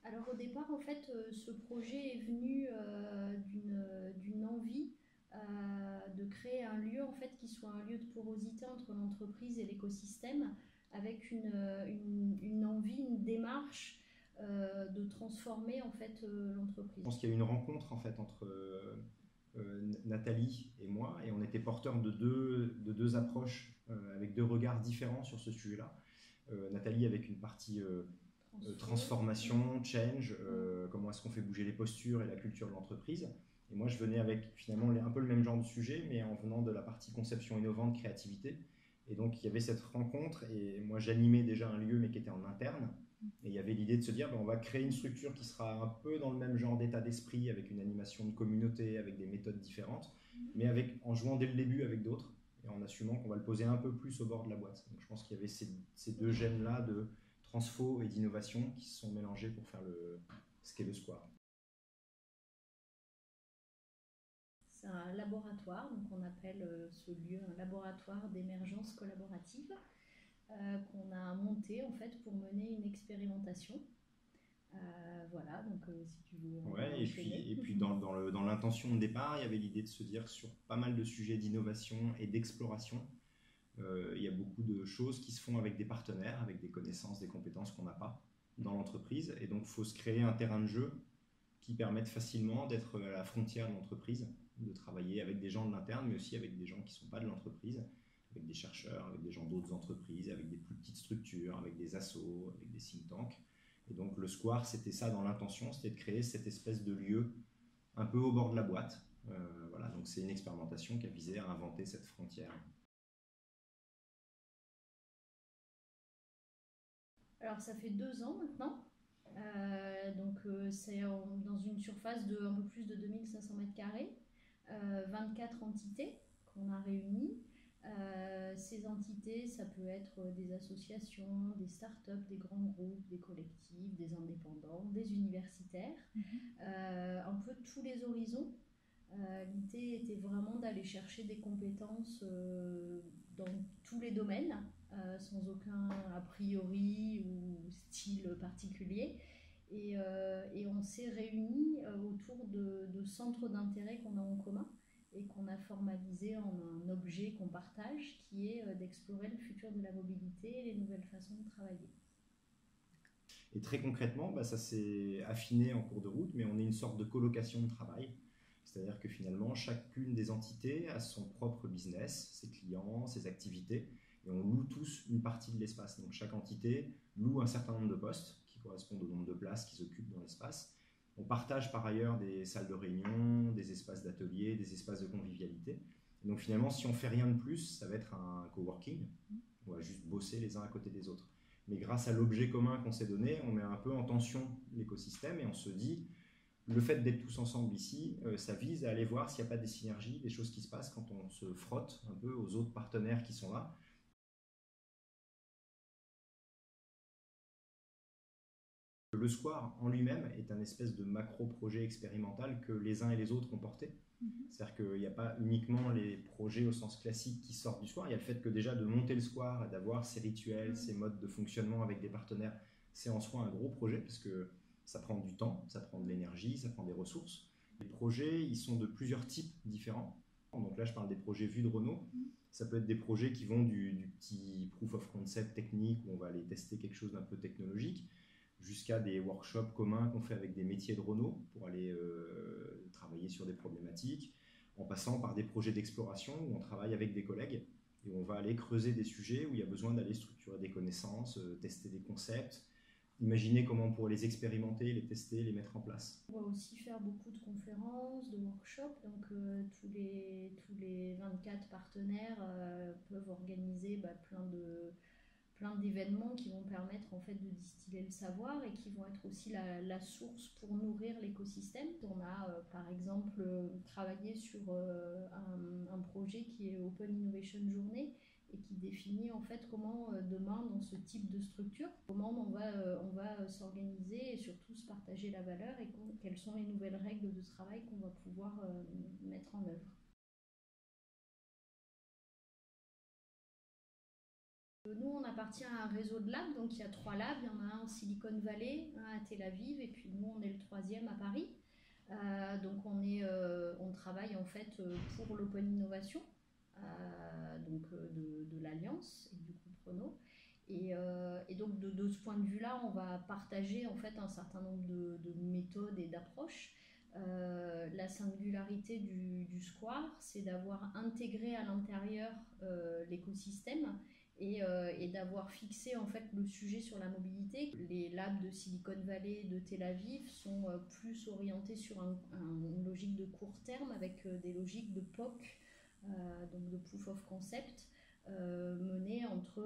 Alors au départ, en fait, ce projet est venu d'une envie de créer un lieu en fait qui soit un lieu de porosité entre l'entreprise et l'écosystème, avec une envie, une démarche de transformer en fait Je l'entreprise. pense qu'il y a eu une rencontre en fait entre Nathalie et moi, et on était porteurs de deux approches avec deux regards différents sur ce sujet-là. Nathalie avec une partie Transfo. transformation, change, Mm. comment est-ce qu'on fait bouger les postures et la culture de l'entreprise. Et moi, je venais avec finalement un peu le même genre de sujet, mais en venant de la partie conception innovante, créativité. Et donc, il y avait cette rencontre, et moi, j'animais déjà un lieu, mais qui était en interne. Et il y avait l'idée de se dire, ben, on va créer une structure qui sera un peu dans le même genre d'état d'esprit, avec une animation de communauté, avec des méthodes différentes, mais en jouant dès le début avec d'autres, et en assumant qu'on va le poser un peu plus au bord de la boîte. Donc, je pense qu'il y avait ces deux gènes-là de transfo et d'innovation qui se sont mélangés pour faire ce qu'est le Square. C'est un laboratoire, donc on appelle ce lieu un laboratoire d'émergence collaborative qu'on a monté en fait pour mener une expérimentation. Voilà, donc si tu veux, on va Ouais, et enchaîner. puis, et puis dans l'intention de départ, il y avait l'idée de se dire que sur pas mal de sujets d'innovation et d'exploration, il y a beaucoup de choses qui se font avec des partenaires, avec des connaissances, des compétences qu'on n'a pas dans l'entreprise. Et donc, il faut se créer un terrain de jeu qui permette facilement d'être à la frontière de l'entreprise, de travailler avec des gens de l'interne, mais aussi avec des gens qui ne sont pas de l'entreprise, avec des chercheurs, avec des gens d'autres entreprises, avec des plus petites structures, avec des assos, avec des think tanks. Et donc le Square, c'était ça dans l'intention, c'était de créer cette espèce de lieu un peu au bord de la boîte. Voilà, donc c'est une expérimentation qui a visé à inventer cette frontière. Alors ça fait 2 ans maintenant. C'est dans une surface de un peu plus de 2500 mètres carrés, 24 entités qu'on a réunies. Ces entités, ça peut être des associations, des startups, des grands groupes, des collectifs, des indépendants, des universitaires, un peu tous les horizons. L'idée était vraiment d'aller chercher des compétences dans tous les domaines, sans aucun a priori ou style particulier. Et on s'est réunis autour de centres d'intérêt qu'on a en commun et qu'on a formalisé en un objet qu'on partage, qui est d'explorer le futur de la mobilité et les nouvelles façons de travailler. Et très concrètement, bah, ça s'est affiné en cours de route, mais on est une sorte de colocation de travail. C'est-à-dire que finalement, chacune des entités a son propre business, ses clients, ses activités, et on loue tous une partie de l'espace. Donc chaque entité loue un certain nombre de postes qui correspondent au nombre de places qu'ils occupent dans l'espace. On partage par ailleurs des salles de réunion, des espaces d'atelier, des espaces de convivialité. Et donc finalement, si on fait rien de plus, ça va être un coworking. On va juste bosser les uns à côté des autres. Mais grâce à l'objet commun qu'on s'est donné, on met un peu en tension l'écosystème et on se dit, le fait d'être tous ensemble ici, ça vise à aller voir s'il n'y a pas des synergies, des choses qui se passent quand on se frotte un peu aux autres partenaires qui sont là. Le Square en lui-même est un espèce de macro-projet expérimental que les uns et les autres ont porté. C'est-à-dire qu'il n'y a pas uniquement les projets au sens classique qui sortent du Square, il y a le fait que déjà de monter le Square et d'avoir ces rituels, ces modes de fonctionnement avec des partenaires, c'est en soi un gros projet parce que ça prend du temps, ça prend de l'énergie, ça prend des ressources. Les projets, ils sont de plusieurs types différents. Donc là, je parle des projets vus de Renault. Ça peut être des projets qui vont du petit proof of concept technique où on va aller tester quelque chose d'un peu technologique, jusqu'à des workshops communs qu'on fait avec des métiers de Renault pour aller travailler sur des problématiques, en passant par des projets d'exploration où on travaille avec des collègues et où on va aller creuser des sujets où il y a besoin d'aller structurer des connaissances, tester des concepts, imaginer comment on pourrait les expérimenter, les tester, les mettre en place. On va aussi faire beaucoup de conférences, de workshops. Donc tous les 24 partenaires peuvent organiser plein d'événements qui vont permettre en fait de distiller le savoir et qui vont être aussi la source pour nourrir l'écosystème. On a par exemple travaillé sur un projet qui est Open Innovation Journée et qui définit en fait comment demain dans ce type de structure, comment on va s'organiser et surtout se partager la valeur et quelles sont les nouvelles règles de travail qu'on va pouvoir mettre en œuvre. Nous, on appartient à un réseau de labs, donc il y a 3 labs. Il y en a un en Silicon Valley, un à Tel Aviv, et puis nous, on est le 3e à Paris. Donc on travaille en fait pour l'Open Innovation, de l'Alliance et du groupe Renault. Et donc de ce point de vue-là, on va partager en fait un certain nombre de méthodes et d'approches. La singularité du Square, c'est d'avoir intégré à l'intérieur l'écosystème et d'avoir fixé en fait le sujet sur la mobilité. Les labs de Silicon Valley et de Tel Aviv sont plus orientés sur une logique de court terme avec des logiques de POC, donc de Proof of Concept, menée entre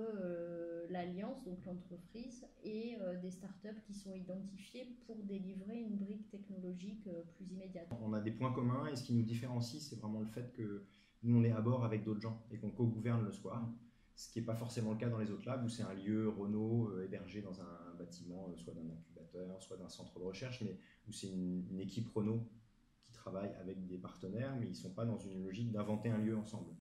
l'alliance, donc l'entreprise, et des startups qui sont identifiées pour délivrer une brique technologique plus immédiate. On a des points communs et ce qui nous différencie, c'est vraiment le fait que nous, on est à bord avec d'autres gens et qu'on co-gouverne le Square. Ce qui n'est pas forcément le cas dans les autres labs où c'est un lieu Renault hébergé dans un bâtiment, soit d'un incubateur, soit d'un centre de recherche, mais où c'est une équipe Renault qui travaille avec des partenaires, mais ils ne sont pas dans une logique d'inventer un lieu ensemble.